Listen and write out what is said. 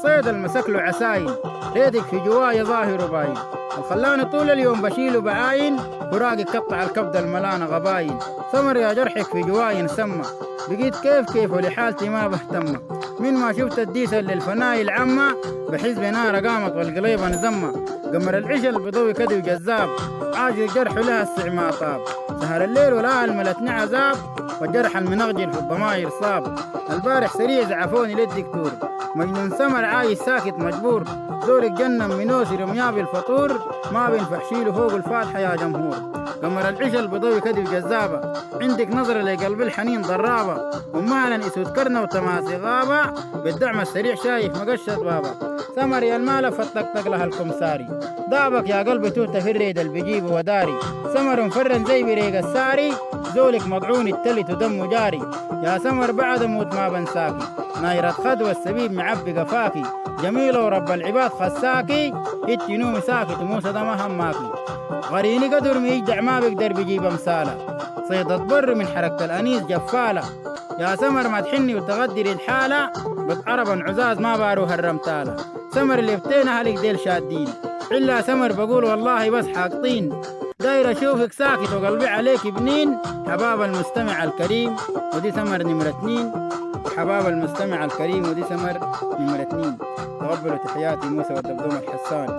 الصيد المسك له عساين، ريدك في جواي ظاهر باين، الخلاني طول اليوم بشيله بعاين، فراقي قطع الكبد الملانة غباين. سمر يا جرحك في جواي نسمى، بقيت كيف ولحالتي ما بهتم، من ما شفت الديسة للفناي العمة، بحس بنار قامت والقليب انزمة. قمر العشل بضوي كدي وجذاب، عاج الجرح لها السعما طاب، سهر الليل ولا الملتني عذاب، والجرح المنغجل في الضماير صاب. البارح سريع زعفوني للدكتور، مجنون سمر عايش ساكت مجبور، دور الجنة منوسي رمياه بالفطور، ما بينفع شيله فوق الفاتحة يا جمهور. قمر العشل بضوي كدي وجذابة، عندك نظرة لقلب الحنين ضرابة، ومالا اسود كرنة وتماسي غابة، بالدعم السريع شايف مقشة بابا. سمر يا المالة فتقطق لها الكمساري، ضابك يا قلبي توته في الريد اللي بيجيبه وداري، سمر مفرن زي بريق الساري، زولك مضعون التلت ودمه جاري. يا سمر بعد موت ما بنساكي، نايرة خد والسبيب معبي قفاكي، جميلة ورب العباد خساكي، انتي نومي ساكت وموسى ده ما هماكي. غريني قدر ما يجدع ما بيقدر بيجيب امثاله، صيد الضر من حركة الانيس جفالة. يا سمر ما تحني وتغدري الحالة، بتعرب عزاز ما باروها الرمتالة. سمر اللي بتينا هلك ديل شادين، إلا سمر بقول والله بس حاقطين، داير اشوفك ساكت وقلبي عليك بنين. حباب المستمع الكريم ودي سمر نمرة 2، حباب المستمع الكريم ودي سمر نمرة 2. تقبلوا تحياتي موسى والدبدوم الحسان.